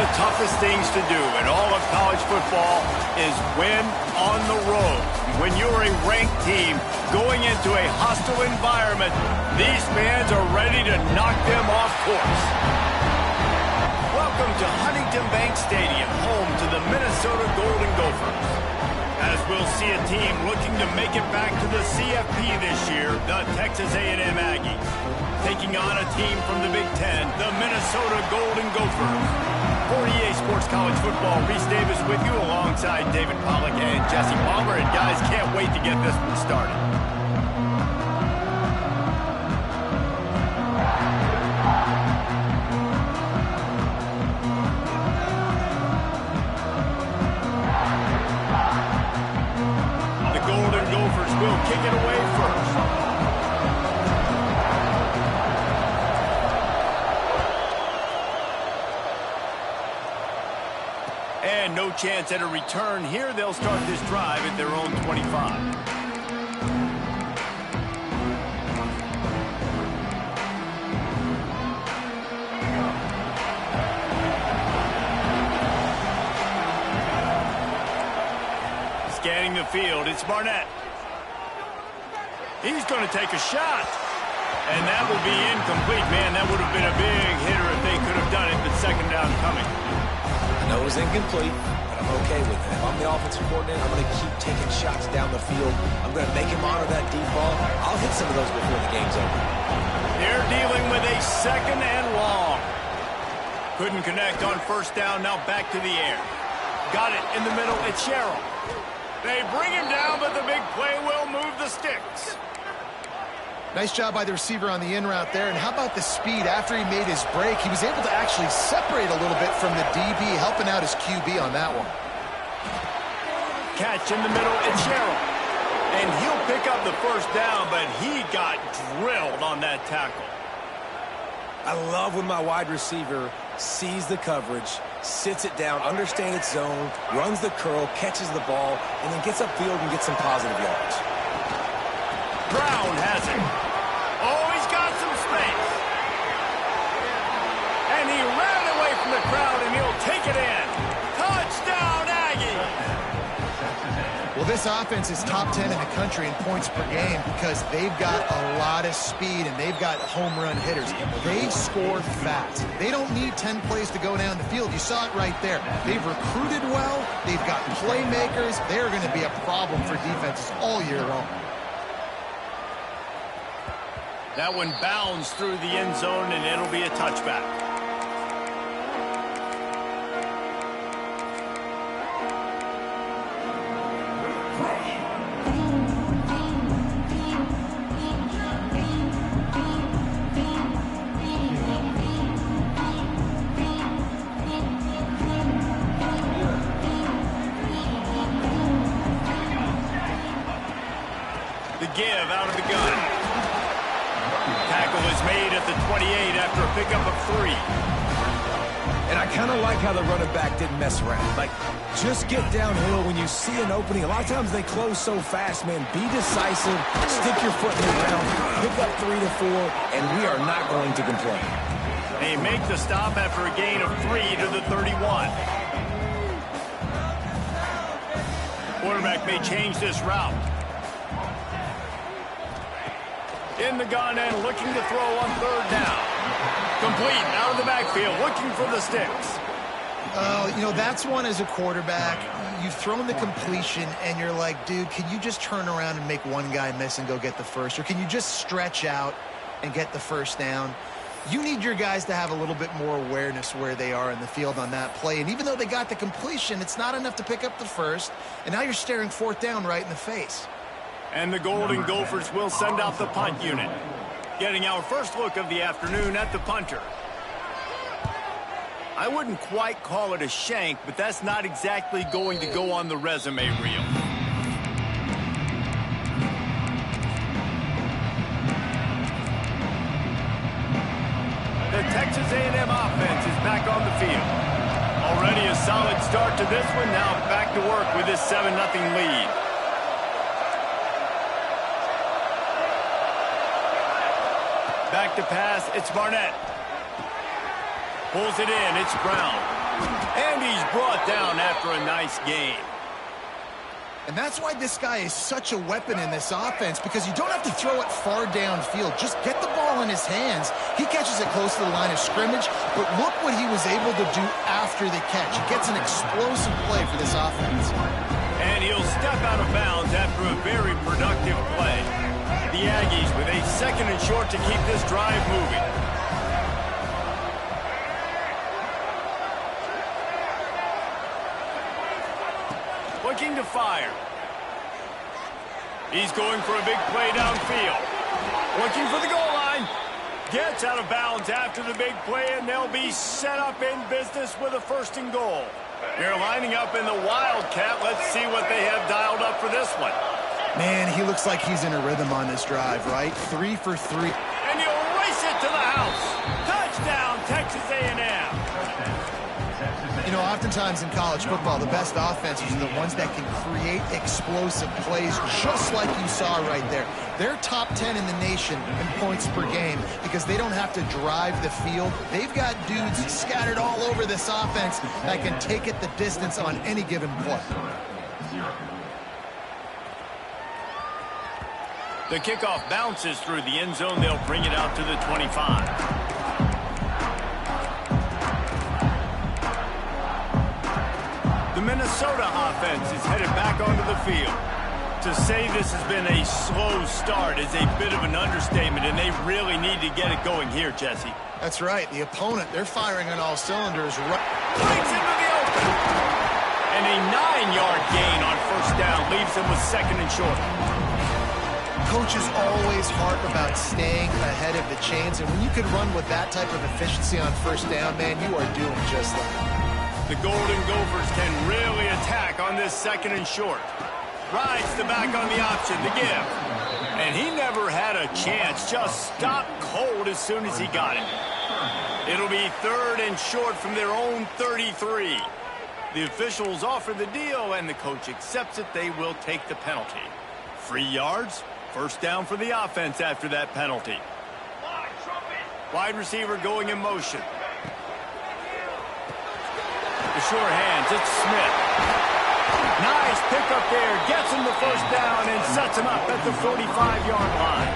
the toughest things to do in all of college football is win on the road. When you're a ranked team going into a hostile environment, these fans are ready to knock them off course. Welcome to Huntington Bank Stadium, home to the Minnesota Golden Gophers. As we'll see a team looking to make it back to the CFP this year, the Texas A&M Aggies. Taking on a team from the Big Ten, the Minnesota Golden Gophers. For EA Sports College Football, Reese Davis with you alongside David Pollack and Jesse Palmer. And guys, can't wait to get this one started. The Golden Gophers will kick it away first. And no chance at a return here. They'll start this drive at their own 25. Scanning the field, it's Barnett. He's going to take a shot. And that will be incomplete. Man, that would have been a big hitter if they could have done it, but second down coming. I know it was incomplete, but I'm okay with it. If I'm the offensive coordinator, I'm going to keep taking shots down the field. I'm going to make him honor that deep ball. I'll hit some of those before the game's over. They're dealing with a second and long. Couldn't connect on first down, now back to the air. Got it in the middle, it's Sherrill. They bring him down, but the big play will move the sticks. Nice job by the receiver on the in route there. And how about the speed after he made his break? He was able to actually separate a little bit from the DB, helping out his QB on that one. Catch in the middle, it's Sherrill. And he'll pick up the first down, but he got drilled on that tackle. I love when my wide receiver sees the coverage, sits it down, understands its zone, runs the curl, catches the ball, and then gets upfield and gets some positive yards. Brown has it. Oh, he's got some space. And he ran away from the crowd, and he'll take it in. Touchdown, Aggie! Well, this offense is top 10 in the country in points per game because they've got a lot of speed and they've got home run hitters. They score fast. They don't need 10 plays to go down the field. You saw it right there. They've recruited well. They've got playmakers. They're going to be a problem for defenses all year long. That one bounds through the end zone, and it'll be a touchback. The give out of the gun. Tackle is made at the 28 after a pickup of 3. And I kind of like how the running back didn't mess around. Like, just get downhill when you see an opening. A lot of times they close so fast, man. Be decisive, stick your foot in the ground, pick up 3 to 4, and we are not going to complain. They make the stop after a gain of 3 to the 31. Quarterback may change this route. In the gun and looking to throw on third down. Complete out of the backfield, looking for the sticks. You know, that's one as a quarterback. You've thrown the completion, and you're like, dude, can you just turn around and make one guy miss and go get the first? Or can you just stretch out and get the first down? You need your guys to have a little bit more awareness where they are in the field on that play. And even though they got the completion, it's not enough to pick up the first. And now you're staring fourth down right in the face. And the Golden Gophers will send out the punt unit. Getting our first look of the afternoon at the punter. I wouldn't quite call it a shank, but that's not exactly going to go on the resume reel. The Texas A&M offense is back on the field. Already a solid start to this one. Now back to work with this 7-0 lead. Back to pass, it's Barnett. Pulls it in, it's Brown. And he's brought down after a nice gain. And that's why this guy is such a weapon in this offense, because you don't have to throw it far downfield. Just get the ball in his hands. He catches it close to the line of scrimmage, but look what he was able to do after the catch. He gets an explosive play for this offense. And he'll step out of bounds after a very productive play. The Aggies with a 2nd and short to keep this drive moving. Looking to fire. He's going for a big play downfield. Looking for the goal line. Gets out of bounds after the big play, and they'll be set up in business with a 1st and goal. They're lining up in the Wildcat. Let's see what they have dialed up for this one. Man, he looks like he's in a rhythm on this drive, right? 3 for 3. And he'll race it to the house. Touchdown, Texas A&M. You know, oftentimes in college football, the best offenses are the ones that can create explosive plays, just like you saw right there. They're top 10 in the nation in points per game because they don't have to drive the field. They've got dudes scattered all over this offense that can take it the distance on any given play. The kickoff bounces through the end zone. They'll bring it out to the 25. The Minnesota offense is headed back onto the field. To say this has been a slow start is a bit of an understatement, and they really need to get it going here, Jesse. That's right. The opponent, they're firing on all cylinders. Breaks into the open. And a 9-yard gain on 1st down leaves them with 2nd and short. Coaches always harp about staying ahead of the chains, and when you can run with that type of efficiency on 1st down, man, you are doing just that. The Golden Gophers can really attack on this 2nd and short. Rides the back on the option to give. And he never had a chance. Just stopped cold as soon as he got it. It'll be 3rd and short from their own 33. The officials offer the deal, and the coach accepts it. They will take the penalty. 3 yards, 1st down for the offense after that penalty. Wide receiver going in motion. The sure hands, it's Smith. Nice pickup there, gets him the 1st down and sets him up at the 45-yard line.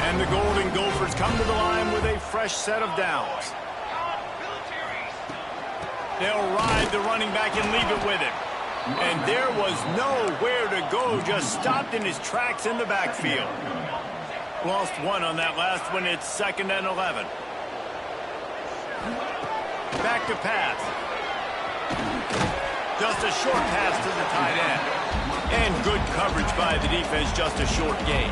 And the Golden Gophers come to the line with a fresh set of downs. They'll ride the running back and leave it with him. And there was nowhere to go, just stopped in his tracks in the backfield. Lost 1 on that last one, it's 2nd and 11. Back to pass. Just a short pass to the tight end. And good coverage by the defense, just a short gain.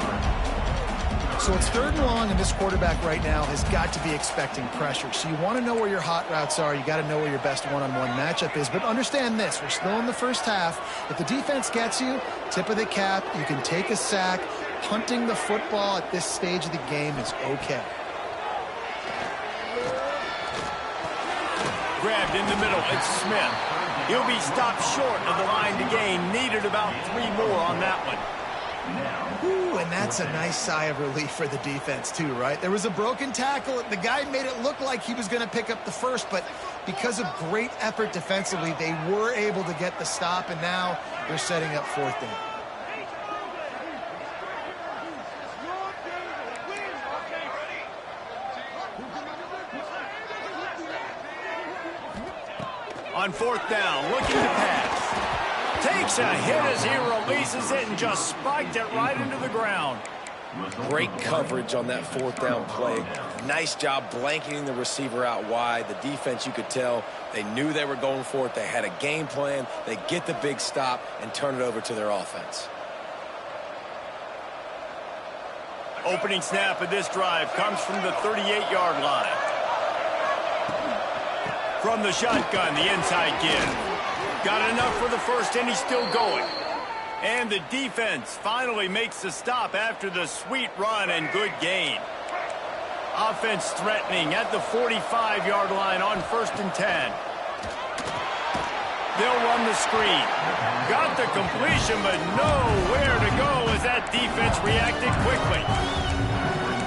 So it's 3rd and long, and this quarterback right now has got to be expecting pressure. So you want to know where your hot routes are. You got to know where your best one-on-one matchup is. But understand this, we're still in the 1st half. If the defense gets you, tip of the cap, you can take a sack. Punting the football at this stage of the game is okay. Grabbed in the middle, it's Smith. He'll be stopped short of the line to gain. Needed about 3 more on that one. Ooh, and that's a nice sigh of relief for the defense too, right? There was a broken tackle. The guy made it look like he was going to pick up the 1st, but because of great effort defensively, they were able to get the stop, and now they're setting up 4th down. On 4th down, looking to pass. Takes a hit as he releases it and just spiked it right into the ground. Great coverage on that 4th down play. Nice job blanketing the receiver out wide. The defense, you could tell, they knew they were going for it. They had a game plan. They get the big stop and turn it over to their offense. Opening snap of this drive comes from the 38-yard line. From the shotgun, the inside give. Got enough for the 1st, and he's still going. And the defense finally makes the stop after the sweet run and good gain. Offense threatening at the 45-yard line on 1st and 10. They'll run the screen. Got the completion, but nowhere to go as that defense reacted quickly.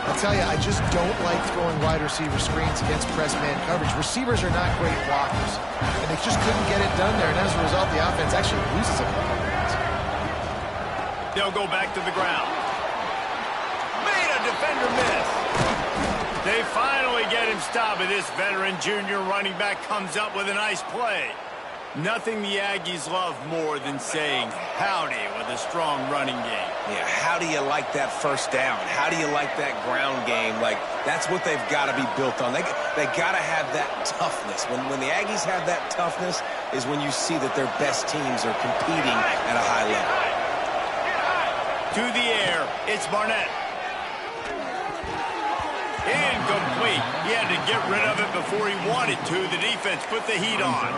That's tell you, I just don't like throwing wide receiver screens against press man coverage. Receivers are not great blockers, and they just couldn't get it done there. And as a result, the offense actually loses a couple of yards. They'll go back to the ground. Made a defender miss. They finally get him stopped, and this veteran junior running back comes up with a nice play. Nothing the Aggies love more than saying howdy with a strong running game. Yeah, how do you like that first down? How do you like that ground game? Like, that's what they've got to be built on. They got to have that toughness. When the Aggies have that toughness is when you see that their best teams are competing at a high level. To the air, it's Barnett. Incomplete. He had to get rid of it before he wanted to. The defense put the heat on.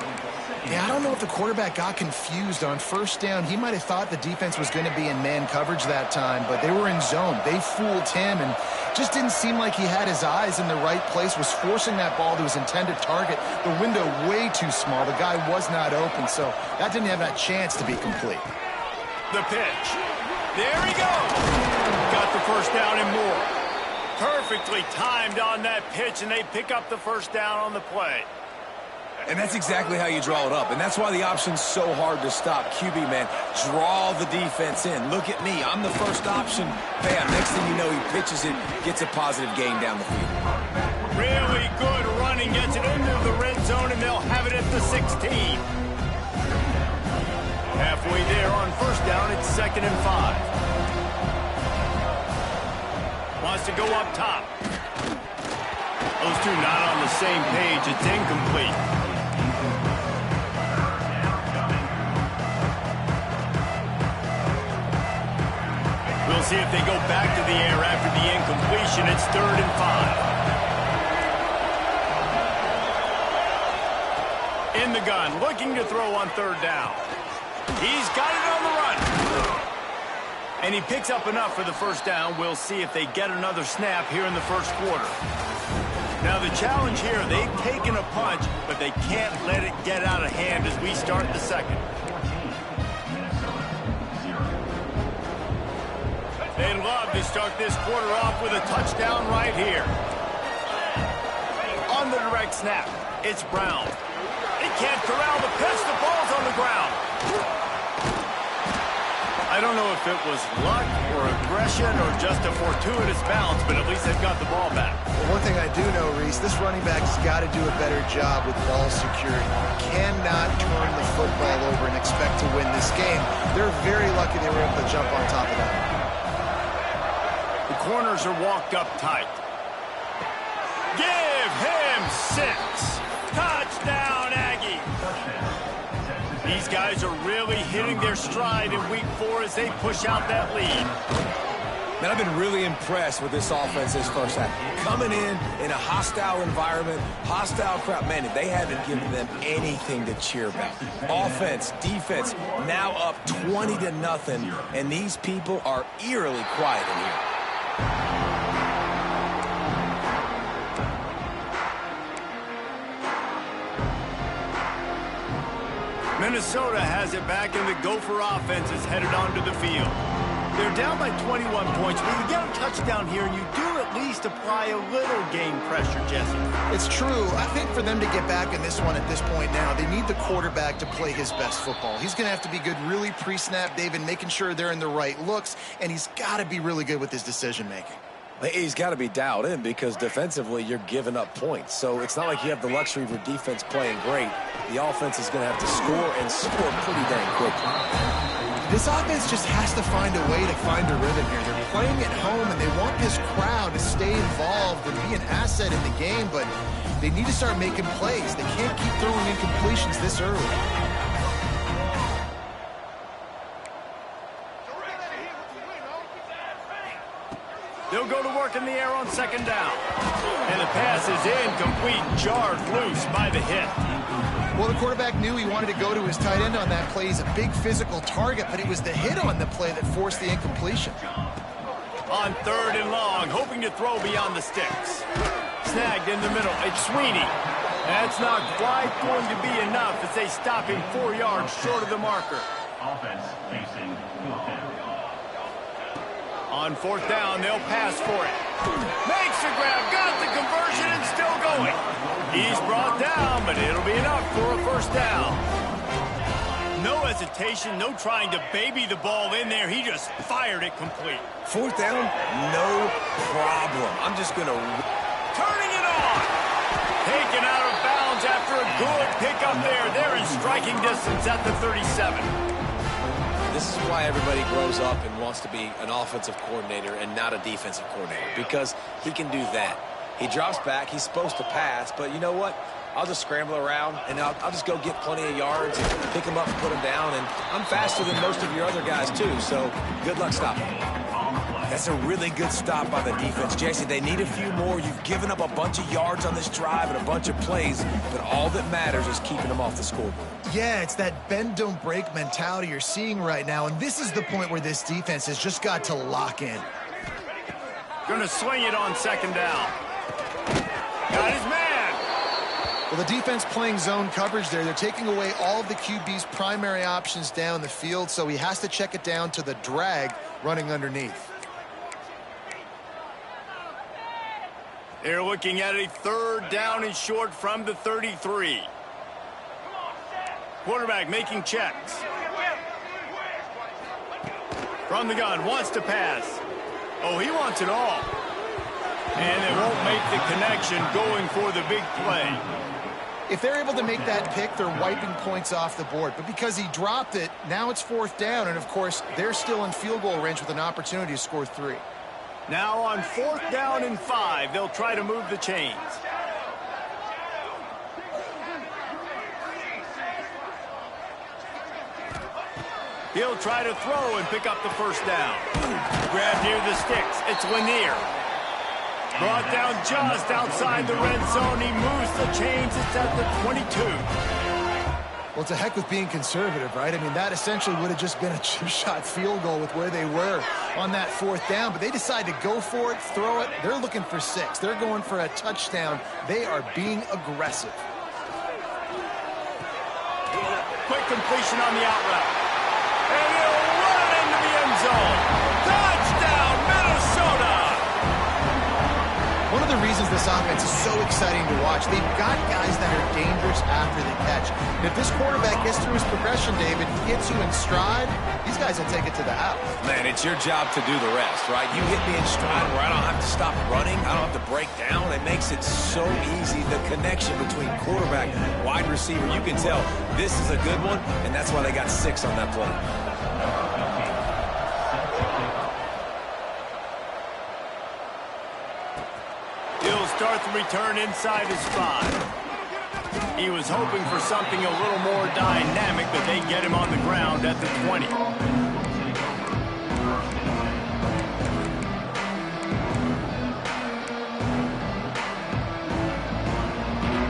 Yeah, I don't know if the quarterback got confused on first down. He might have thought the defense was going to be in man coverage that time, but they were in zone. They fooled him, and just didn't seem like he had his eyes in the right place, was forcing that ball to his intended target. The window way too small. The guy was not open, so that didn't have that chance to be complete. The pitch. There he goes. Got the first down and more. Perfectly timed on that pitch, and they pick up the first down on the play. And that's exactly how you draw it up. And that's why the option's so hard to stop. QB, man, draw the defense in. Look at me. I'm the first option. Bam, next thing you know, he pitches it, gets a positive gain down the field. Really good running. Gets it into the red zone, and they'll have it at the 16. Halfway there on first down, it's 2nd and 5. Wants to go up top. Those two not on the same page. It's incomplete. We'll see if they go back to the air after the incompletion. It's 3rd and 5. In the gun, looking to throw on 3rd down. He's got it on the run. And he picks up enough for the first down. We'll see if they get another snap here in the first quarter. Now the challenge here, they've taken a punch, but they can't let it get out of hand as we start the second. They'd love to start this quarter off with a touchdown right here. On the direct snap, it's Brown. He can't corral the pitch. The ball's on the ground. I don't know if it was luck or aggression or just a fortuitous bounce, but at least they've got the ball back. Well, one thing I do know, Reese, this running back's got to do a better job with ball security. Cannot turn the football over and expect to win this game. They're very lucky they were able to jump on top of that. The corners are walked up tight. Give him 6. Touchdown, Aggie. These guys are really hitting their stride in week 4 as they push out that lead. Man, I've been really impressed with this offense this first half. Coming in a hostile environment, hostile crowd. Man, they haven't given them anything to cheer about. Offense, defense, now up 20-0, and these people are eerily quiet in here. Minnesota has it back, and the Gopher offense is headed onto the field. They're down by 21 points, but you get a touchdown here, and you do at least apply a little game pressure, Jesse. It's true. I think for them to get back in this one at this point now, they need the quarterback to play his best football. He's going to have to be good really pre-snap, David, making sure they're in the right looks, and he's got to be really good with his decision-making. He's got to be dialed in because defensively you're giving up points. So it's not like you have the luxury of your defense playing great. The offense is going to have to score and score pretty dang quickly. This offense just has to find a way to find a rhythm here. They're playing at home, and they want this crowd to stay involved and be an asset in the game, but they need to start making plays. They can't keep throwing incompletions this early. They'll go to work in the air on 2nd down. And the pass is incomplete, jarred loose by the hit. Well, the quarterback knew he wanted to go to his tight end on that play. He's a big physical target, but it was the hit on the play that forced the incompletion. On 3rd and long, hoping to throw beyond the sticks. Snagged in the middle. It's Sweeney. That's not quite going to be enough as they stop him 4 yards short of the marker. Offense facing On fourth down, they'll pass for it. Makes the grab, got the conversion, and still going. He's brought down, but it'll be enough for a first down. No hesitation, no trying to baby the ball in there. He just fired it complete. Fourth down, no problem. I'm just going to... Turning it on. Taken out of bounds after a good pickup there. They're in striking distance at the 37. This is why everybody grows up and wants to be an offensive coordinator and not a defensive coordinator, because he can do that. He drops back. He's supposed to pass, but you know what? I'll just scramble around, and I'll just go get plenty of yards and pick him up and put him down, and I'm faster than most of your other guys, too, so good luck stopping him. That's a really good stop by the defense. Jason, they need a few more. You've given up a bunch of yards on this drive and a bunch of plays, but all that matters is keeping them off the scoreboard. Yeah, it's that bend, don't break mentality you're seeing right now, and this is the point where this defense has just got to lock in. Going to swing it on second down. Got his man. Well, the defense playing zone coverage there. They're taking away all of the QB's primary options down the field, so he has to check it down to the drag running underneath. They're looking at a third down and short from the 33. Quarterback making checks. From the gun, wants to pass. Oh, he wants it all. And they won't make the connection going for the big play. If they're able to make that pick, they're wiping points off the board. But because he dropped it, now it's fourth down. And, of course, they're still in field goal range with an opportunity to score 3. Now on fourth down and 5, they'll try to move the chains. He'll try to throw and pick up the first down. Grab near the sticks. It's Lanier. Brought down just outside the red zone. He moves the chains. It's at the 22. Well, it's a heck with being conservative, right? I mean, that essentially would have just been a chip-shot field goal with where they were on that fourth down. But they decide to go for it, throw it. They're looking for 6. They're going for a touchdown. They are being aggressive. Quick completion on the out route. And he'll run it into the end zone. Touchdown, Minnesota! One of the reasons this offense is so exciting to watch, they've got guys that are dangerous after the catch. And if this quarterback gets through his progression, David, hits you in stride, these guys will take it to the house. Man, it's your job to do the rest, right? You hit me in stride where I don't have to stop running. I don't have to break down. It makes it so easy. The connection between quarterback and wide receiver, you can tell this is a good one, and that's why they got 6 on that play. He'll start the return inside his 5. He was hoping for something a little more dynamic, but they get him on the ground at the 20.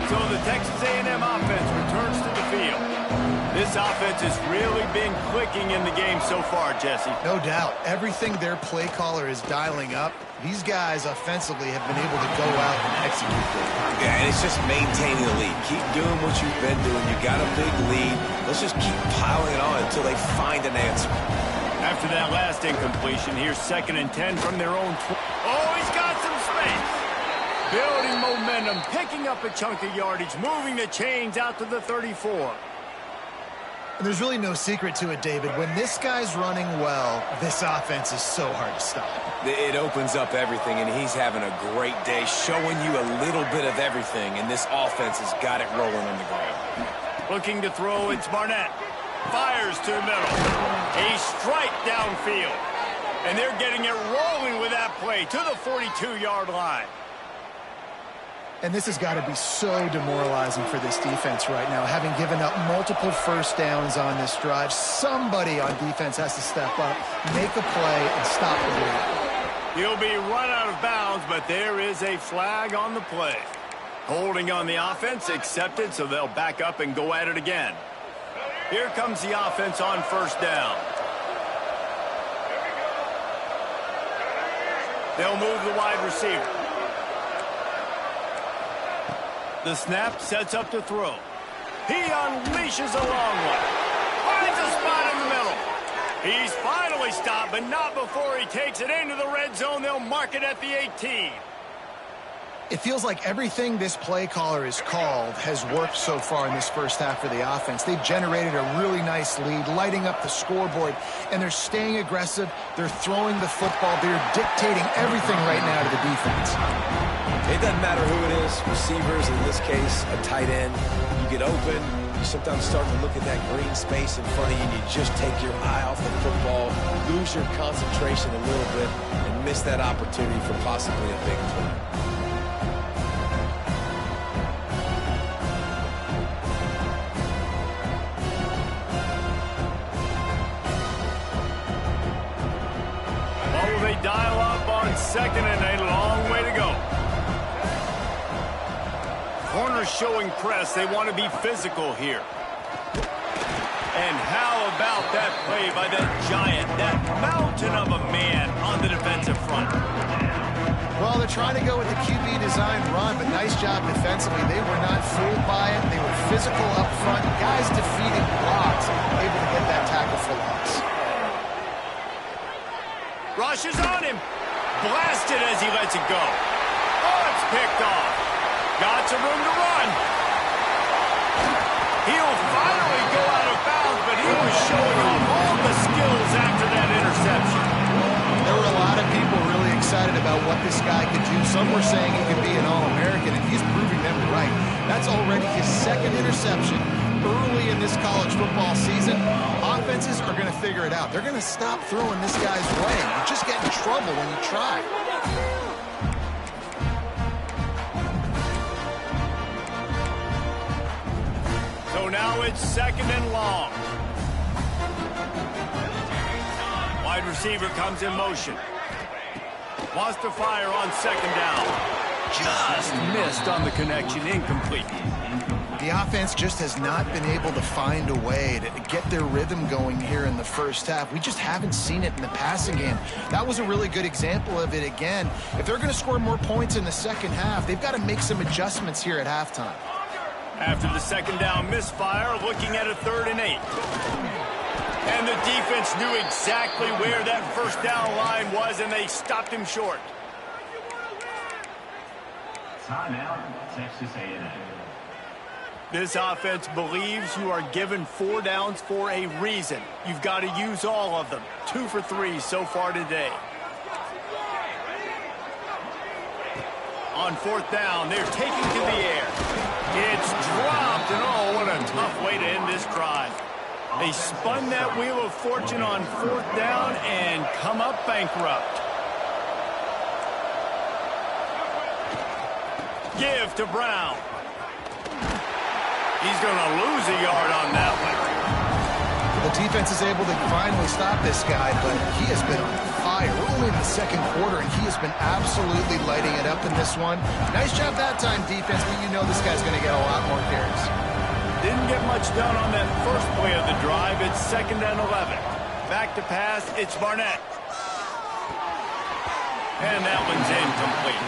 So the Texas A&M offense returns to the field. This offense has really been clicking in the game so far, Jesse. No doubt. Everything their play caller is dialing up, these guys offensively have been able to go out and execute. Yeah, and it's just maintaining the lead. Keep doing what you've been doing. You got a big lead. Let's just keep piling it on until they find an answer. After that last incompletion, here's 2nd and 10 from their own. Oh, he's got some space. Building momentum, picking up a chunk of yardage, moving the chains out to the 34. And there's really no secret to it, David. When this guy's running well, this offense is so hard to stop. It opens up everything, and he's having a great day, showing you a little bit of everything, and this offense has got it rolling on the ground. Looking to throw, it's Barnett. Fires to the middle. A strike downfield. And they're getting it rolling with that play to the 42-yard line. And this has got to be so demoralizing for this defense right now, having given up multiple first downs on this drive. Somebody on defense has to step up, make a play, and stop the bleed. He'll be run out of bounds, but there is a flag on the play. Holding on the offense, accepted, so they'll back up and go at it again. Here comes the offense on first down. They'll move the wide receiver. The snap sets up to throw. He unleashes a long one. Finds a spot in the middle. He's finally stopped, but not before he takes it into the red zone. They'll mark it at the 18. It feels like everything this play caller has called has worked so far in this first half for the offense. They've generated a really nice lead, lighting up the scoreboard, and they're staying aggressive. They're throwing the football. They're dictating everything right now to the defense. It doesn't matter who it is, receivers, in this case, a tight end. You get open, you sometimes start to look at that green space in front of you, and you just take your eye off the football, lose your concentration a little bit, and miss that opportunity for possibly a big play. They dial up on second and a long way to go. Corners showing press. They want to be physical here. And how about that play by that giant, that mountain of a man on the defensive front? Well, they're trying to go with the QB design run, but nice job defensively. They were not fooled by it. They were physical up front. Guys defeating blocks, able to get that tackle for loss. Rushes on him. Blasted as he lets it go. Oh, it's picked off. Got some room to run. He'll finally go out of bounds, but he was showing off all the skills after that interception. There were a lot of people really excited about what this guy could do. Some were saying he could be an All-American, and he's proving them right. That's already his second interception early in this college football season. Offenses are going to figure it out. They're going to stop throwing this guy's way. You just get in trouble when you try. So now it's second and long. Wide receiver comes in motion. Wants to fire on second down. Just missed on the connection. Incomplete. The offense just has not been able to find a way to get their rhythm going here in the first half. We just haven't seen it in the passing game. That was a really good example of it again. If they're going to score more points in the second half, they've got to make some adjustments here at halftime. After the second down misfire, looking at a 3rd and 8. And the defense knew exactly where that first down line was, and they stopped him short. Timeout, Texas A&M. This offense believes you are given 4 downs for a reason. You've got to use all of them. 2 for 3 so far today. On 4th down, they're taking to the air. It's dropped, and oh, what a tough way to end this drive. They spun that wheel of fortune on 4th down and come up bankrupt. Give to Brown. He's going to lose a yard on that one. The defense is able to finally stop this guy, but he has been on fire. We're only in the second quarter, and he has been absolutely lighting it up in this one. Nice job that time, defense, but you know this guy's going to get a lot more carries. Didn't get much done on that first play of the drive. It's 2nd and 11. Back to pass, it's Barnett. And that one's incomplete.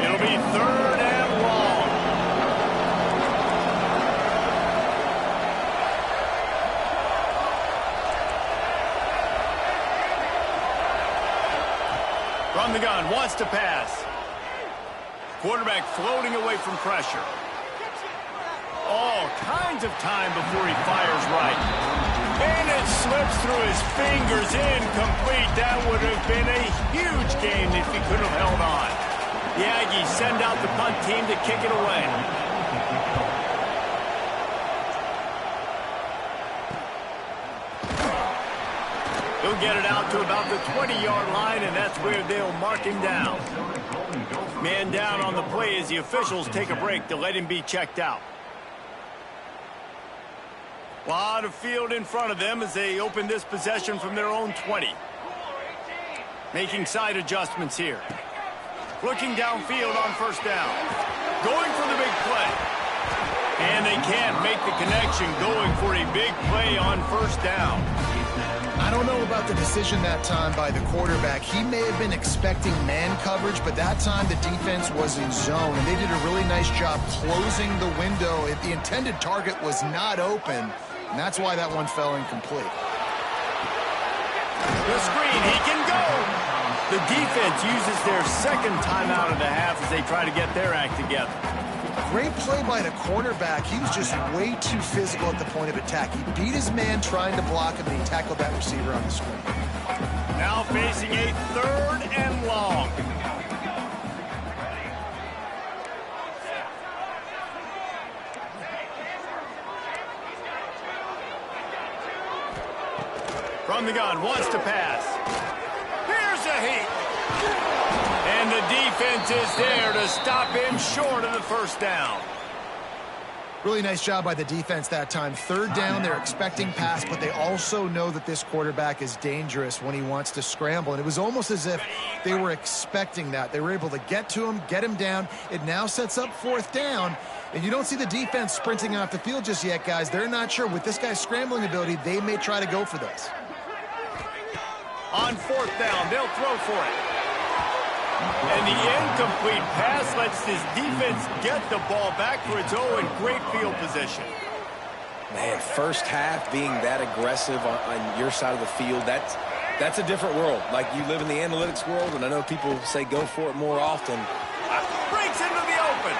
It'll be 3rd and long. From the gun, wants to pass. Quarterback floating away from pressure. All kinds of time before he fires right. And it slips through his fingers, incomplete. That would have been a huge game if he could have held on. The Aggies send out the punt team to kick it away. He'll get it out to about the 20-yard line, and that's where they'll mark him down. Man down on the play as the officials take a break to let him be checked out. A lot of field in front of them as they open this possession from their own 20. Making side adjustments here. Looking downfield on 1st down. Going for the big play. And they can't make the connection going for a big play on 1st down. I don't know about the decision that time by the quarterback. He may have been expecting man coverage, but that time the defense was in zone, and they did a really nice job closing the window. If the intended target was not open, and that's why that one fell incomplete. The screen, he can go. The defense uses their second timeout of the half as they try to get their act together. Great play by the quarterback. He was just way too physical at the point of attack. He beat his man trying to block him, and he tackled that receiver on the screen. Now facing a 3rd and long. From the gun, wants to pass. Here's a heat. And the defense is there to stop him short of the first down. Really nice job by the defense that time. 3rd down, they're expecting pass, but they also know that this quarterback is dangerous when he wants to scramble. And it was almost as if they were expecting that. They were able to get to him, get him down. It now sets up 4th down. And you don't see the defense sprinting off the field just yet, guys. They're not sure. With this guy's scrambling ability, they may try to go for this. On 4th down, they'll throw for it. And the incomplete pass lets this defense get the ball back for its own great field position. Man, first half being that aggressive on your side of the field, that's a different world. Like, you live in the analytics world, and I know people say go for it more often. Breaks into the open.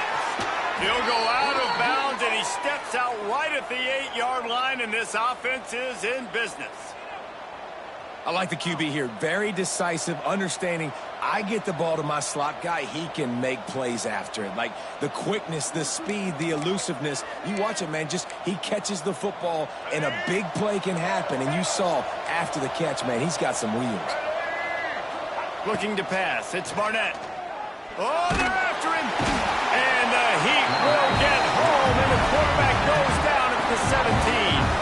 He'll go out of bounds, and he steps out right at the 8-yard line, and this offense is in business. I like the QB here. Very decisive, understanding I get the ball to my slot guy, he can make plays after it. Like the quickness, the speed, the elusiveness. You watch it, man, just he catches the football and a big play can happen. And you saw after the catch, man, he's got some wheels. Looking to pass. It's Barnett. Oh, they're after him. And the Heat will get home, and the quarterback goes down at the 17.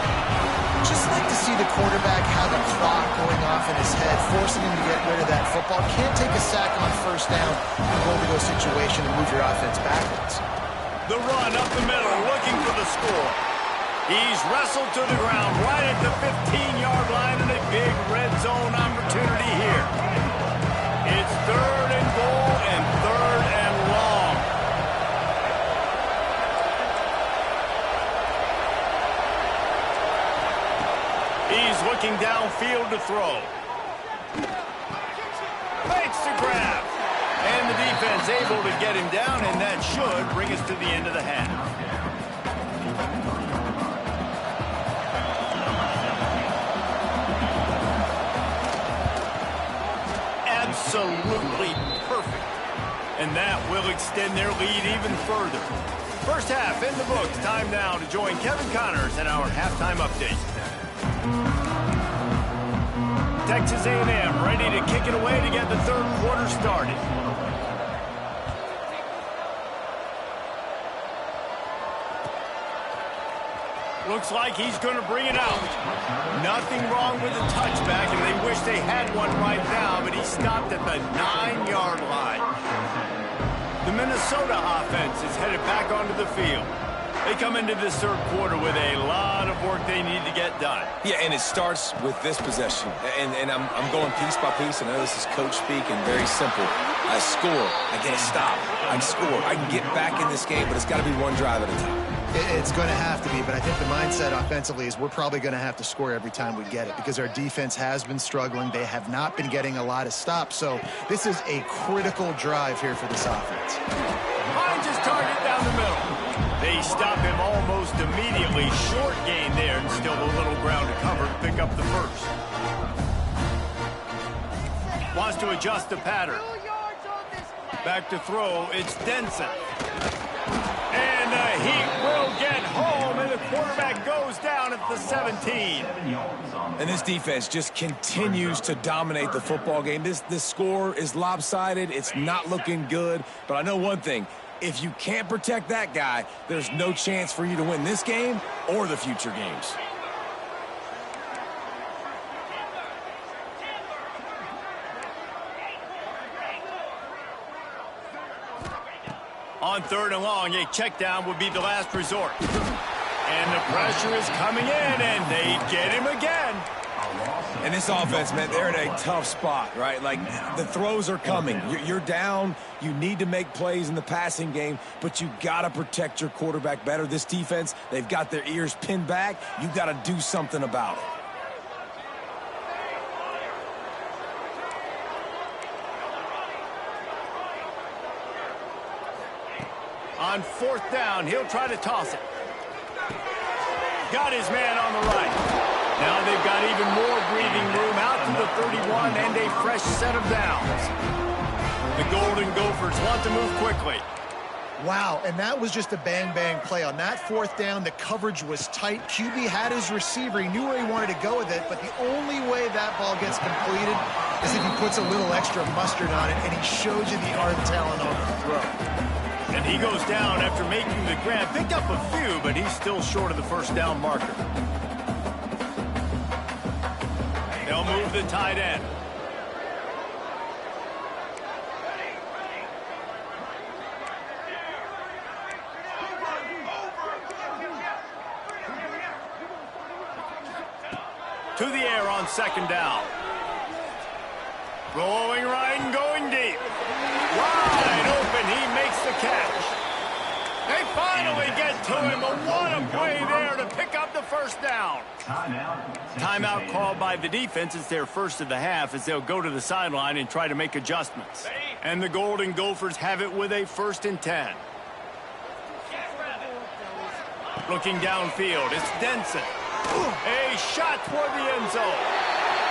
Just like to see the quarterback have a clock going off in his head, forcing him to get rid of that football. Can't take a sack on 1st down in a goal-to-go situation and move your offense backwards. The run up the middle, looking for the score. He's wrestled to the ground right at the 15-yard line, and a big red zone opportunity here. It's 3rd and goal and 3rd and long. He's looking downfield to throw. Fakes to grab. And the defense able to get him down, and that should bring us to the end of the half. Absolutely perfect. And that will extend their lead even further. First half in the books. Time now to join Kevin Connors in our halftime update. Texas A&M ready to kick it away to get the 3rd quarter started. Looks like he's going to bring it out. Nothing wrong with the touchback, and they wish they had one right now, but he stopped at the 9-yard line. The Minnesota offense is headed back onto the field. They come into this 3rd quarter with a lot of work they need to get done. Yeah, and it starts with this possession. And I'm going piece by piece. I know this is coach speak and very simple. I score. I get a stop. I score. I can get back in this game, but it's got to be one drive at a time. It's going to have to be, but I think the mindset offensively is we're probably going to have to score every time we get it because our defense has been struggling. They have not been getting a lot of stops, so this is a critical drive here for this offense. Finds his target down the middle. They stop him almost immediately. Short gain there, and still a little ground to cover to pick up the first. Wants to adjust the pattern. Back to throw, it's Denson. And the Heat will get home, and the quarterback goes down at the 17. And this defense just continues to dominate the football game. This score is lopsided. It's not looking good. But I know one thing. If you can't protect that guy, there's no chance for you to win this game or the future games. On 3rd and long, a check down would be the last resort. And the pressure is coming in, and they get him again. And this offense, man, they're in a tough spot, right? Like, the throws are coming. You're down. You need to make plays in the passing game, but you got to protect your quarterback better. This defense, they've got their ears pinned back. You got to do something about it. On fourth down, he'll try to toss it. Got his man on the right. Now they've got even more breathing room out to the 31 and a fresh set of downs. The Golden Gophers want to move quickly. Wow, and that was just a bang-bang play. On that fourth down, the coverage was tight. QB had his receiver. He knew where he wanted to go with it, but the only way that ball gets completed is if he puts a little extra mustard on it, and he shows you the arm talent on the throw. And he goes down after making the grab. Picked up a few, but he's still short of the first down marker. They'll move the tight end. To the air on second down. Rolling right and going deep. Wide open, he makes the catch. They finally get to him, but what a play there to pick up the first down. Timeout called by the defense. It's their first of the half as they'll go to the sideline and try to make adjustments. And the Golden Gophers have it with a 1st and 10. Looking downfield, it's Denson. A shot toward the end zone.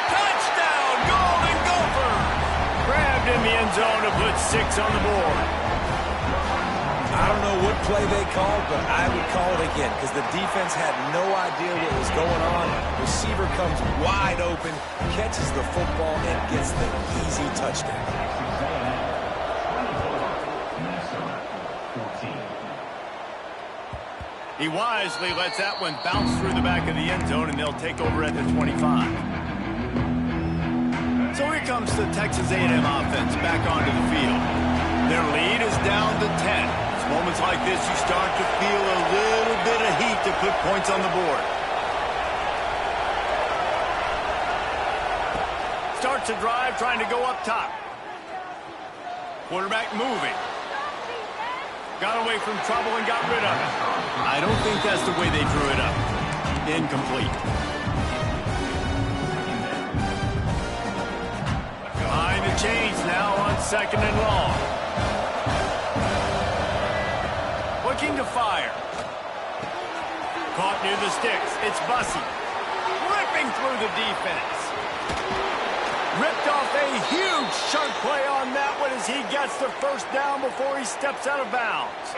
Touchdown, Golden Gophers! Grabbed in the end zone to put 6 on the board. I don't know what play they called, but I would call it again because the defense had no idea what was going on. Receiver comes wide open, catches the football, and gets the easy touchdown. He wisely lets that one bounce through the back of the end zone, and they'll take over at the 25. So here comes the Texas A&M offense back onto the field. Their lead is down to 10. It's moments like this you start to feel a little bit of heat to put points on the board. Starts a drive trying to go up top. Quarterback moving. Got away from trouble and got rid of it. I don't think that's the way they drew it up. Incomplete. Behind the chains now on 2nd and long. Looking to fire. Caught near the sticks. It's Bussey. Ripping through the defense. Ripped off a huge chunk play on that one as he gets the first down before he steps out of bounds.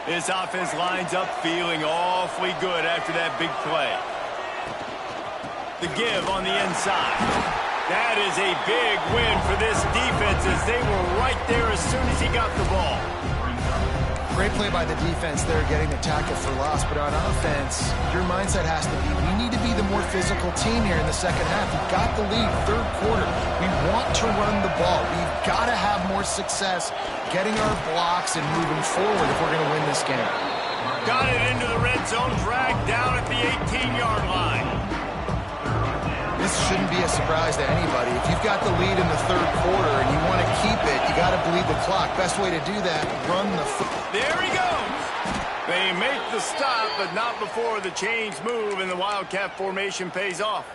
This offense lines up feeling awfully good after that big play. The give on the inside. That is a big win for this defense as they were right there as soon as he got the ball. Great play by the defense there, getting the tackle for loss. But on offense, your mindset has to be, we need to be the more physical team here in the second half. We've got the lead, 3rd quarter. We want to run the ball. We've got to have more success getting our blocks and moving forward if we're going to win this game. Got it into the red zone, dragged down at the 18-yard line. This shouldn't be a surprise to anybody. If you've got the lead in the 3rd quarter and you want to keep it, you got to bleed the clock. Best way to do that, run the football. There he goes. They make the stop, but not before the chains move and the Wildcat formation pays off.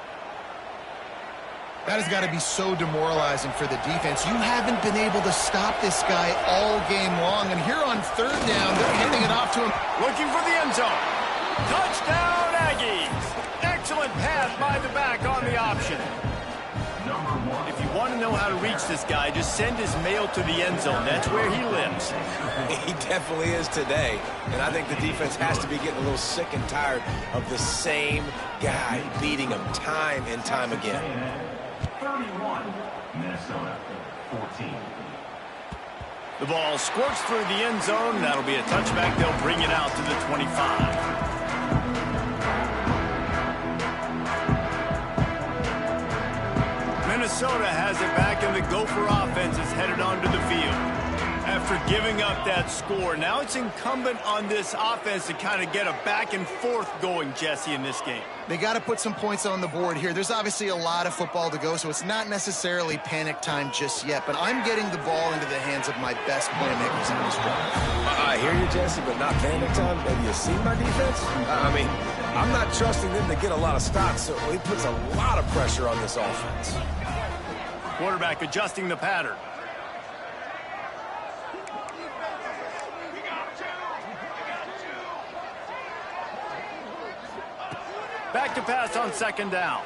That has got to be so demoralizing for the defense. You haven't been able to stop this guy all game long, and here on 3rd down, they're handing it off to him. Looking for the end zone. Touchdown, Aggies. Excellent pass by the back on the option. If you want to know how to reach this guy, just send his mail to the end zone. That's where he lives. He definitely is today, and I think the defense has to be getting a little sick and tired of the same guy beating him time and time again. 31, Minnesota 14. The ball squirts through the end zone. That'll be a touchback. They'll bring it out to the 25. Minnesota has it back, and the Gopher offense is headed onto the field. After giving up that score, now it's incumbent on this offense to kind of get a back and forth going, Jesse, in this game. They got to put some points on the board here. There's obviously a lot of football to go, so it's not necessarily panic time just yet, but I'm getting the ball into the hands of my best playmakers in this drive. I hear you, Jesse, but not panic time. Have you seen my defense? I mean, I'm not trusting them to get a lot of stops, so it puts a lot of pressure on this offense. Quarterback adjusting the pattern. Back to pass on second down.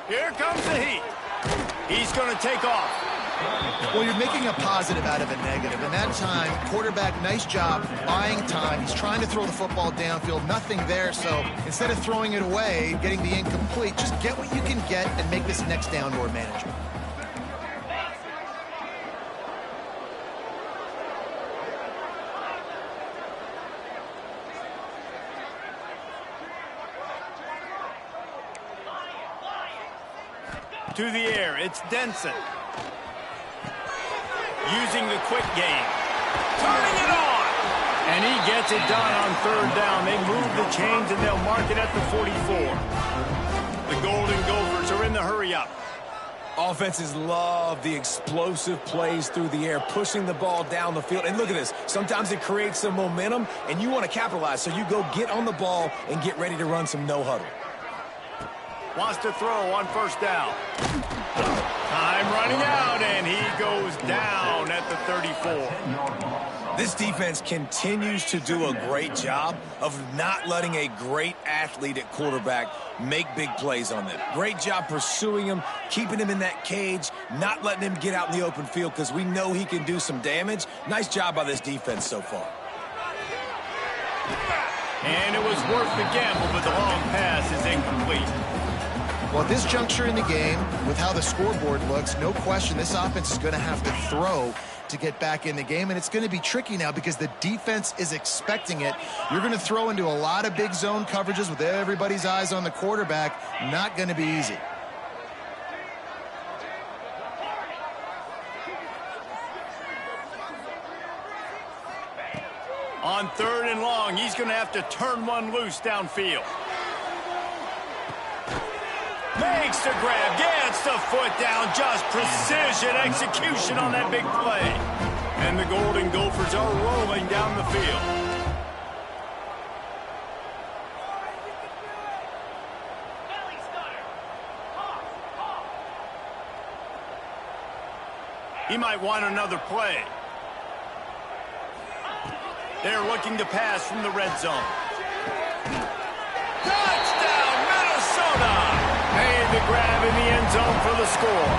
Here comes the heat. He's going to take off. Well, you're making a positive out of a negative. In that time, quarterback, nice job buying time. He's trying to throw the football downfield. Nothing there, so instead of throwing it away, getting the incomplete, just get what you can get and make this next down more manageable. To the air, it's Denson. Using the quick game. Turning it on! And he gets it done on third down. They move the chains and they'll mark it at the 44. The Golden Gophers are in the hurry-up. Offenses love the explosive plays through the air, pushing the ball down the field. And look at this. Sometimes it creates some momentum, and you want to capitalize. So you go get on the ball and get ready to run some no-huddle. Wants to throw on first down. Time running out, and he goes down at the 34. This defense continues to do a great job of not letting a great athlete at quarterback make big plays on them. Great job pursuing him, keeping him in that cage, not letting him get out in the open field because we know he can do some damage. Nice job by this defense so far. And it was worth the gamble, but the long pass is incomplete. Well, at this juncture in the game, with how the scoreboard looks, no question this offense is going to have to throw to get back in the game, and it's going to be tricky now because the defense is expecting it. You're going to throw into a lot of big zone coverages with everybody's eyes on the quarterback. Not going to be easy. On third and long, he's going to have to turn one loose downfield. Makes the grab, gets the foot down, just precision execution on that big play. And the Golden Gophers are rolling down the field. He might want another play. They're looking to pass from the red zone. Touchdown, Minnesota! Made the grab in the end zone for the score.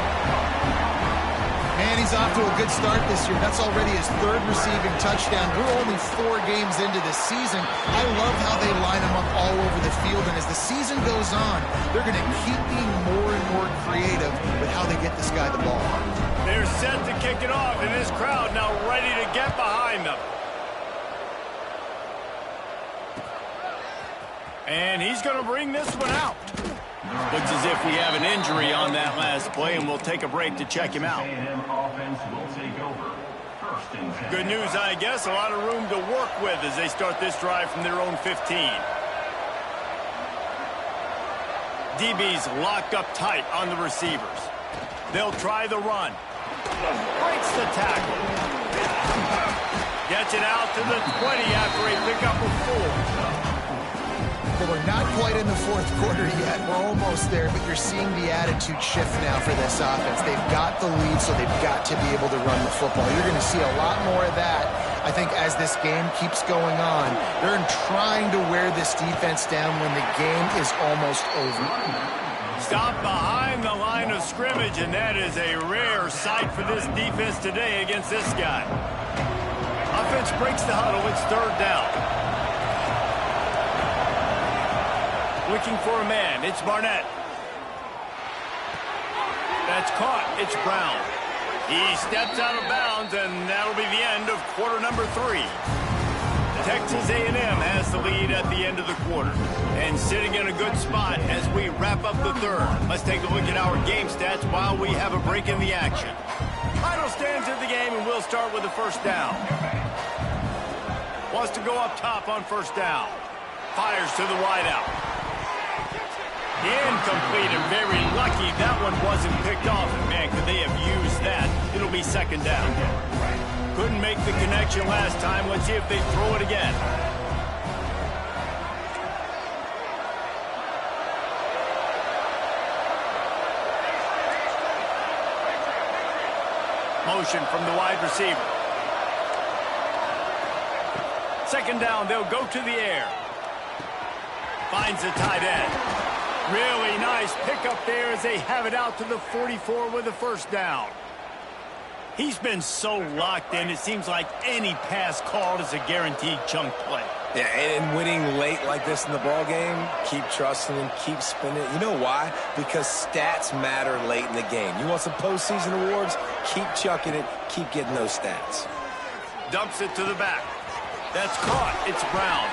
Man, he's off to a good start this year. That's already his third receiving touchdown. We're only 4 games into the season. I love how they line him up all over the field, and as the season goes on, they're going to keep being more and more creative with how they get this guy the ball. They're set to kick it off, and this crowd now ready to get behind them. And he's going to bring this one out. Looks as if we have an injury on that last play, and we'll take a break to check him out. Good news, I guess. A lot of room to work with as they start this drive from their own 15. DB's locked up tight on the receivers. They'll try the run. Breaks the tackle. Gets it out to the 20 after a pickup of 4. Well, we're not quite in the fourth quarter yet. We're almost there, but you're seeing the attitude shift now for this offense. They've got the lead, so they've got to be able to run the football. You're going to see a lot more of that, I think, as this game keeps going on. They're trying to wear this defense down when the game is almost over. Stop behind the line of scrimmage, and that is a rare sight for this defense today against this guy. Offense breaks the huddle. It's third down. Looking for a man. It's Barnett. That's caught. It's Brown. He steps out of bounds, and that'll be the end of quarter number 3. Texas A&M has the lead at the end of the quarter. And sitting in a good spot as we wrap up the third. Let's take a look at our game stats while we have a break in the action. Final stands of the game, and we'll They'll start with the first down. Wants to go up top on first down. Fires to the wideout. Incomplete, and very lucky that one wasn't picked off. And man, could they have used that? It'll be second down. Couldn't make the connection last time. Let's see if they throw it again. Motion from the wide receiver. Second down, they'll go to the air. Finds the tight end. Really nice pickup there as they have it out to the 44 with the first down. He's been so locked in, it seems like any pass called is a guaranteed chunk play. Yeah, and winning late like this in the ball game, keep trusting him, keep spinning. You know why? Because stats matter late in the game. You want some postseason awards? Keep chucking it, keep getting those stats. Dumps it to the back. That's caught. It's Brown.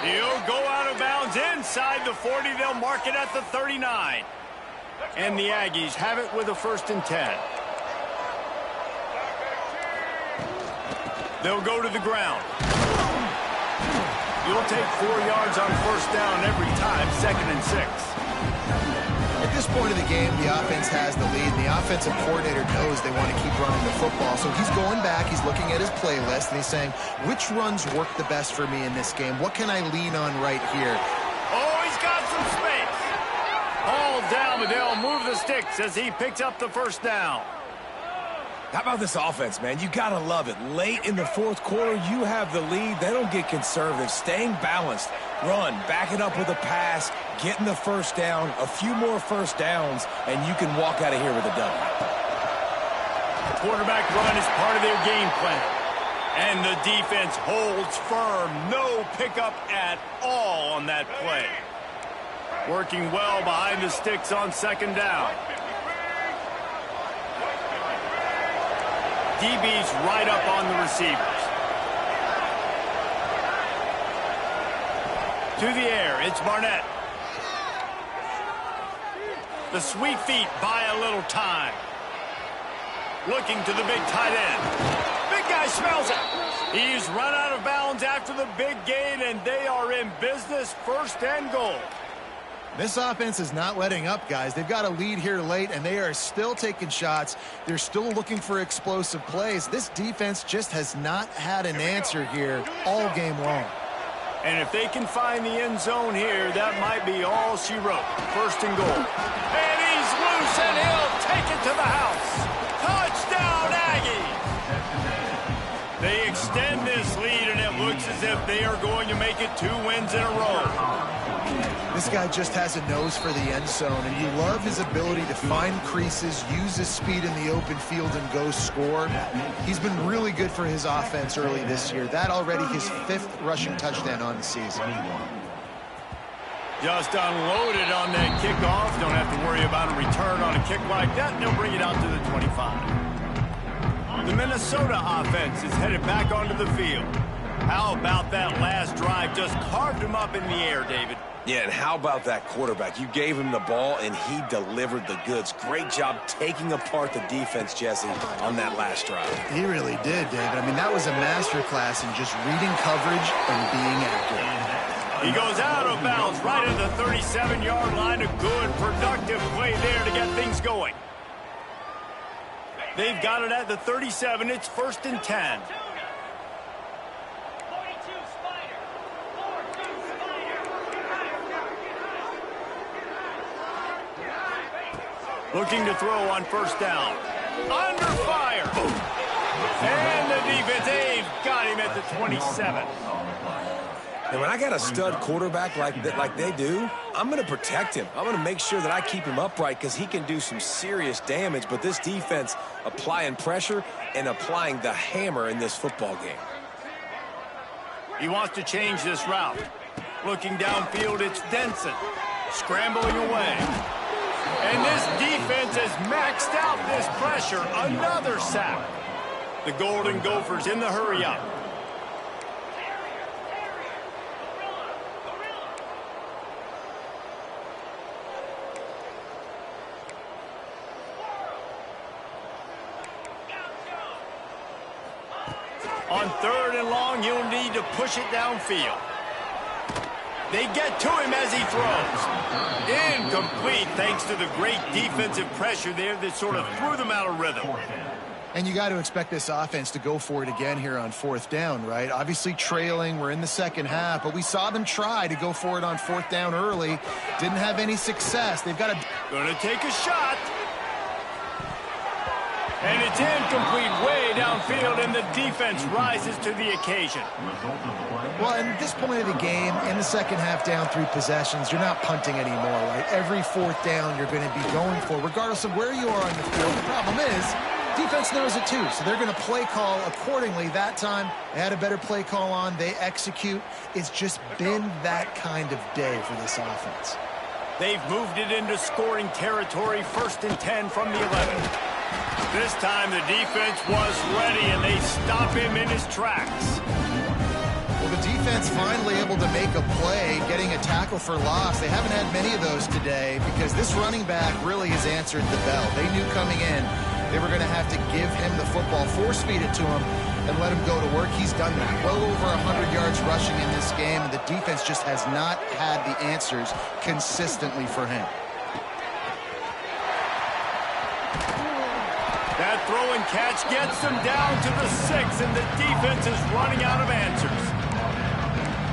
He'll go out of bounds inside the 40. They'll mark it at the 39. And the Aggies have it with a 1st and 10. They'll go to the ground. You'll take 4 yards on first down every time, 2nd and 6. At this point of the game, the offense has the lead. The offensive coordinator knows they want to keep running the football. So he's going back, he's looking at his playlist, and he's saying, which runs work the best for me in this game? What can I lean on right here? Oh, he's got some space. All down, but they'll move the sticks as he picks up the first down. How about this offense, man? You got to love it. Late in the 4th quarter, you have the lead. They don't get conservative. Staying balanced. Run, back it up with a pass, getting the first down, a few more first downs, and you can walk out of here with a W. Quarterback run is part of their game plan. And the defense holds firm. No pickup at all on that play. Working well behind the sticks on second down. DB's right up on the receivers. To the air, it's Barnett. The sweet feet buy a little time. Looking to the big tight end. Big guy smells it. He's run out of bounds after the big gain, and they are in business, 1st and goal. This offense is not letting up, guys. They've got a lead here late, and they are still taking shots. They're still looking for explosive plays. This defense just has not had an answer here all game long. And if they can find the end zone here, that might be all she wrote. 1st and goal. And he's loose, and he'll take it to the house. Touchdown, Aggies! They extend this lead, and it looks as if they are going to make it 2 wins in a row. This guy just has a nose for the end zone, and you love his ability to find creases, use his speed in the open field, and go score. He's been really good for his offense early this year. That already his 5th rushing touchdown on the season. Just unloaded on that kickoff. Don't have to worry about a return on a kick like that. They'll bring it out to the 25. The Minnesota offense is headed back onto the field. How about that last drive? Just carved him up in the air, David. Yeah, and how about that quarterback? You gave him the ball, and he delivered the goods. Great job taking apart the defense, Jesse, on that last drive. He really did, David. I mean, that was a masterclass in just reading coverage and being accurate. He goes out of bounds right at the 37-yard line. A good, productive play there to get things going. They've got it at the 37. It's 1st and 10. Looking to throw on first down. Under fire. And the defense, they've got him at the 27. And when I got a stud quarterback like they do, I'm going to protect him. I'm going to make sure that I keep him upright because he can do some serious damage. But this defense applying pressure and applying the hammer in this football game. He wants to change this route. Looking downfield, it's Denson. Scrambling away. And this defense has maxed out this pressure. Another sack. The Golden Gophers in the hurry-up. On 3rd and long, he'll need to push it downfield. They get to him as he throws. Incomplete thanks to the great defensive pressure there that sort of threw them out of rhythm. And you got to expect this offense to go for it again here on 4th down, right? Obviously trailing, we're in the second half, but we saw them try to go for it on 4th down early. Didn't have any success. They've got to... Gonna take a shot. And it's incomplete way downfield, and the defense rises to the occasion. Well, at this point of the game, in the second half, down 3 possessions, you're not punting anymore, right? Every 4th down you're going to be going for, regardless of where you are on the field. The problem is, defense knows it too, so they're going to play call accordingly. That time, they had a better play call on. They execute. It's just been that kind of day for this offense. They've moved it into scoring territory, 1st and 10 from the 11. This time the defense was ready, and they stop him in his tracks. Well, the defense finally able to make a play, getting a tackle for loss. They haven't had many of those today because this running back really has answered the bell. They knew coming in they were going to have to give him the football, force-feed it to him, and let him go to work. He's done that. Well over 100 yards rushing in this game, and the defense just has not had the answers consistently for him. That throw and catch gets them down to the 6, and the defense is running out of answers.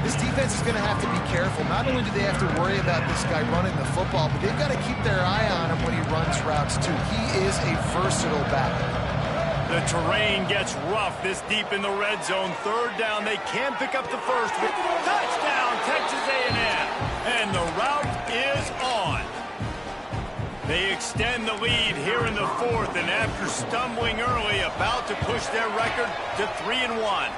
This defense is going to have to be careful. Not only do they have to worry about this guy running the football, but they've got to keep their eye on him when he runs routes too. He is a versatile back. The terrain gets rough this deep in the red zone. 3rd down, they can pick up the first. Touchdown, Texas A&M. And the route is on. They extend the lead here in the 4th, and after stumbling early, about to push their record to 3-1.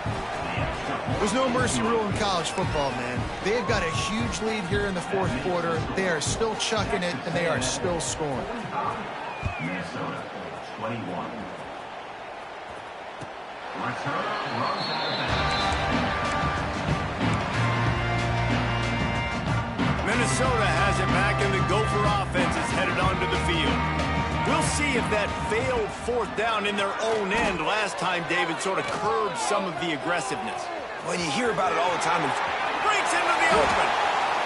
There's no mercy rule in college football, man. They've got a huge lead here in the 4th quarter. They are still chucking it, and they are still scoring. Minnesota, 21. Return runs out of bounds. Minnesota has it back, and the Gopher offense is headed onto the field. We'll see if that failed 4th down in their own end last time, David, sort of curbed some of the aggressiveness. Well, you hear about it all the time. Breaks into the open.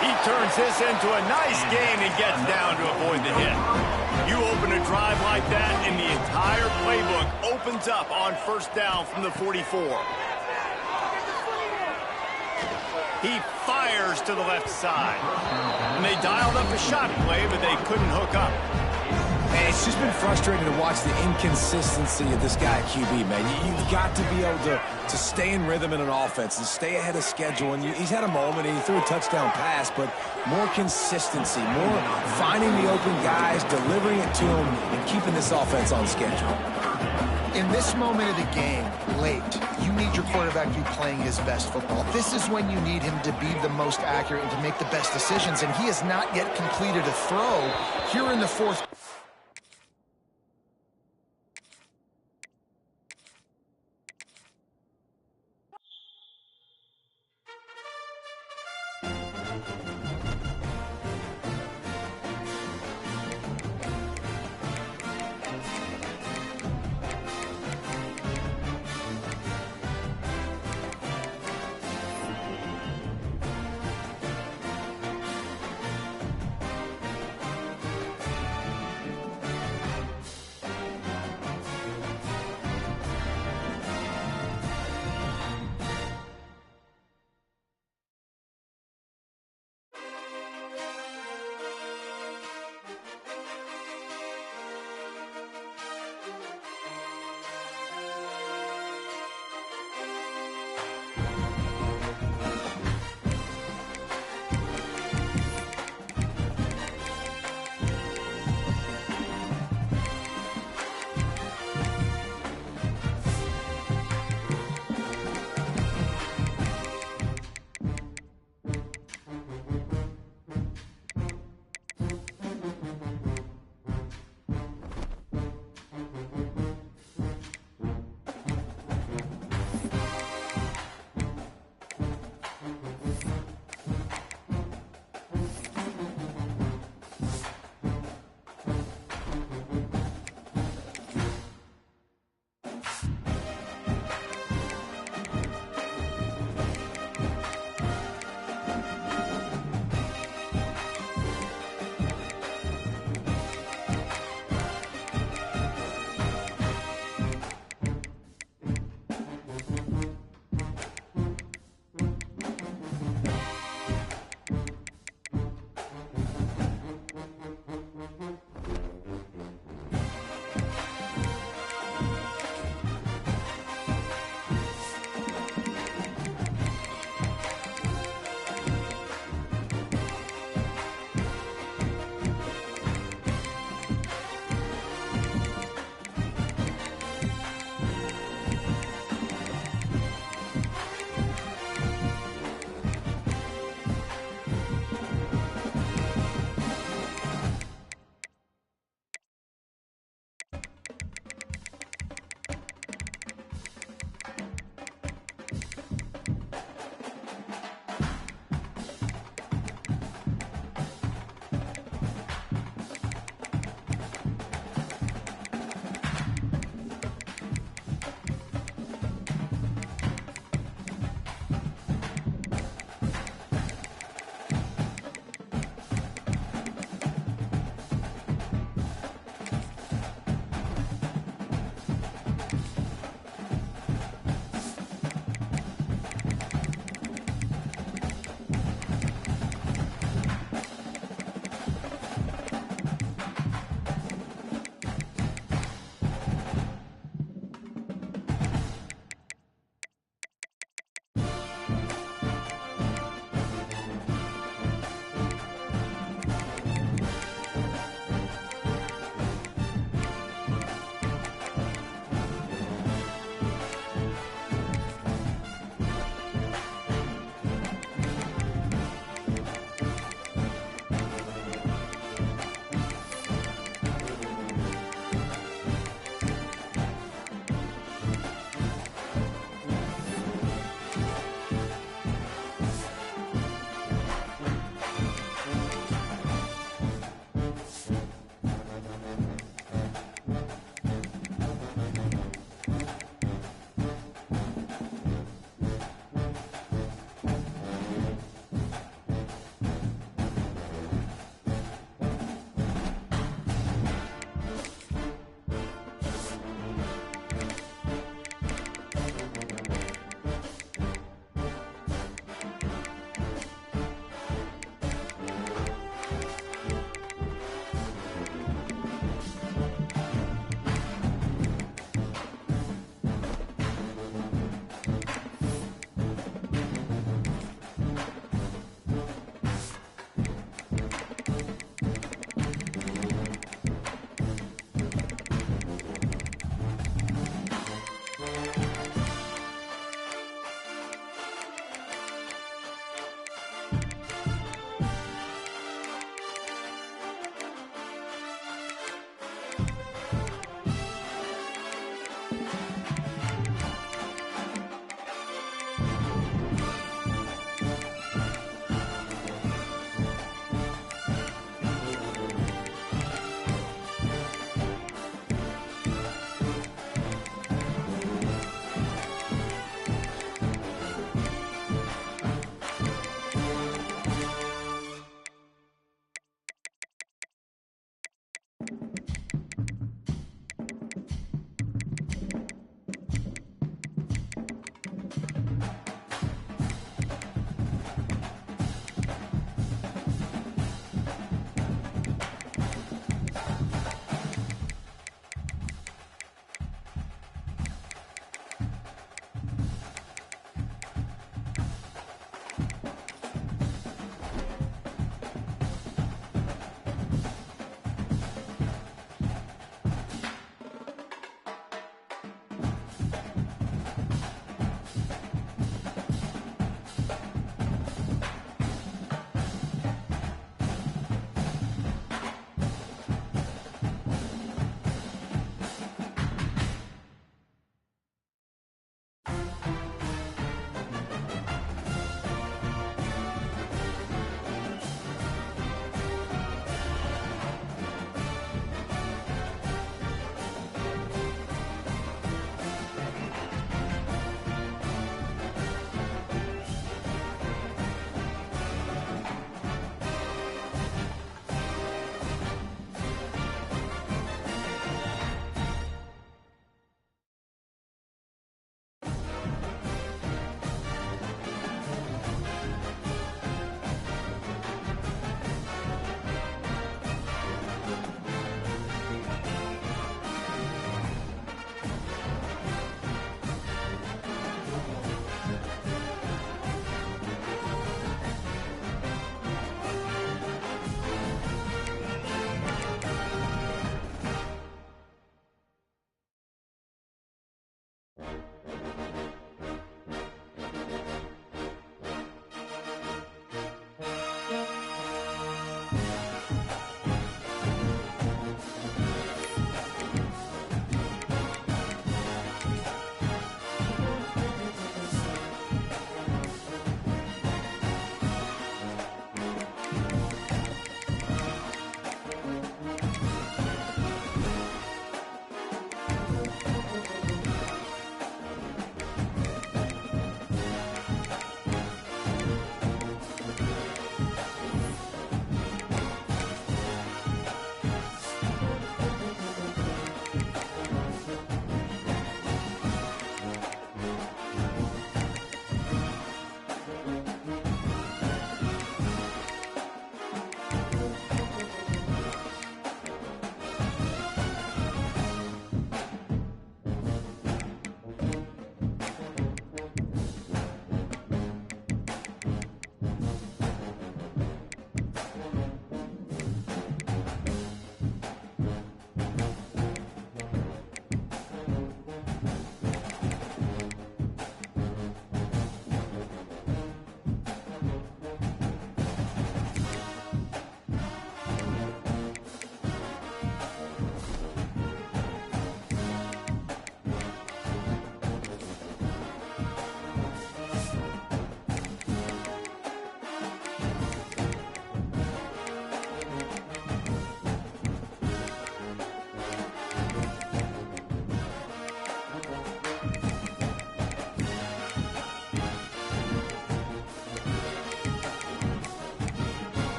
He turns this into a nice gain and gets down to avoid the hit. You open a drive like that, and the entire playbook opens up on 1st down from the 44. He fires to the left side. And they dialed up a shot play, but they couldn't hook up. Man, it's just been frustrating to watch the inconsistency of this guy at QB, man. You've got to be able to stay in rhythm in an offense and stay ahead of schedule. And he's had a moment, and he threw a touchdown pass, but more consistency, more finding the open guys, delivering it to them, and keeping this offense on schedule. In this moment of the game, late, you need your quarterback to be playing his best football. This is when you need him to be the most accurate and to make the best decisions, and he has not yet completed a throw here in the 4th.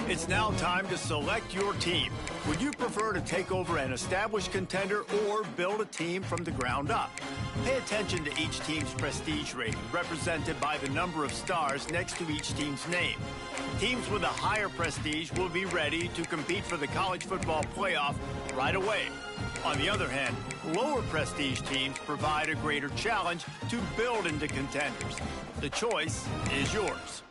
It's now time to select your team. Would you prefer to take over an established contender or build a team from the ground up? Pay attention to each team's prestige rating, represented by the number of stars next to each team's name. Teams with a higher prestige will be ready to compete for the college football playoff right away. On the other hand, lower prestige teams provide a greater challenge to build into contenders. The choice is yours.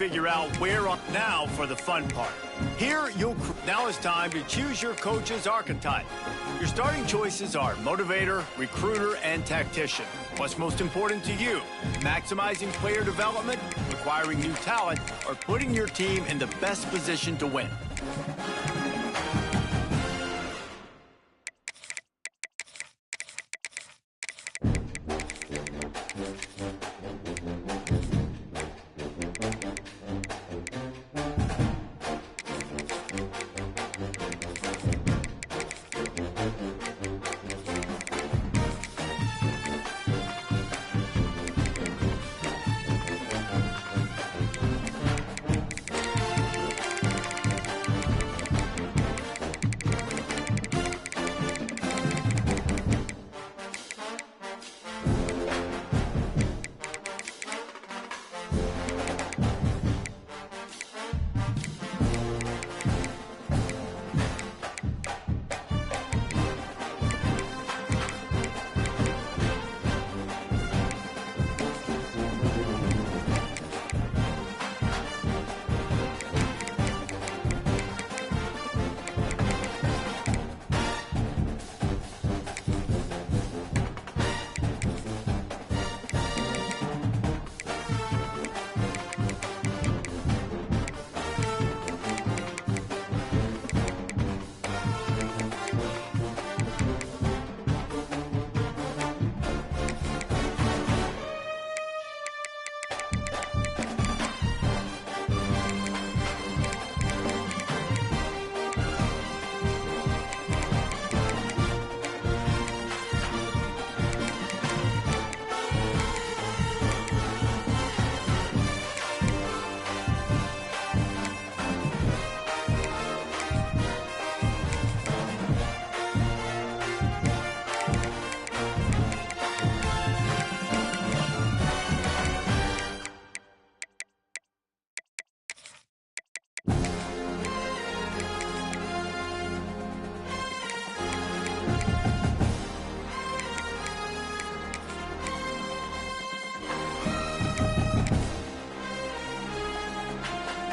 figure out where on. Now for the fun part. Now it's time to choose your coach's archetype. Your starting choices are motivator, recruiter, and tactician. What's most important to you? Maximizing player development, acquiring new talent, or putting your team in the best position to win?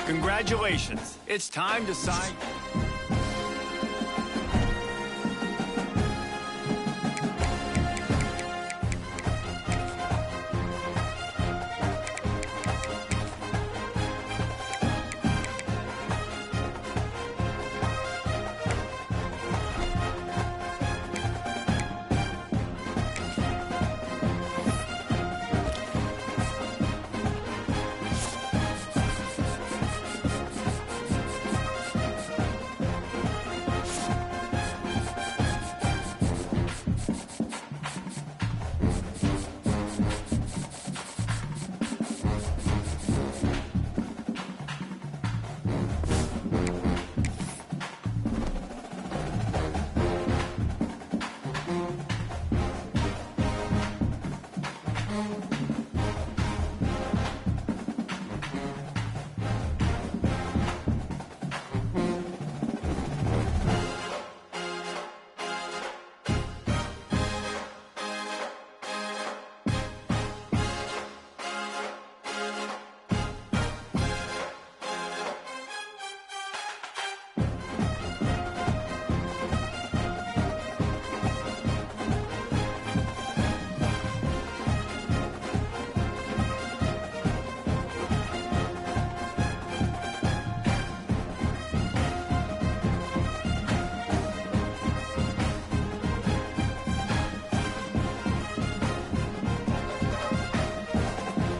Congratulations. It's time to sign.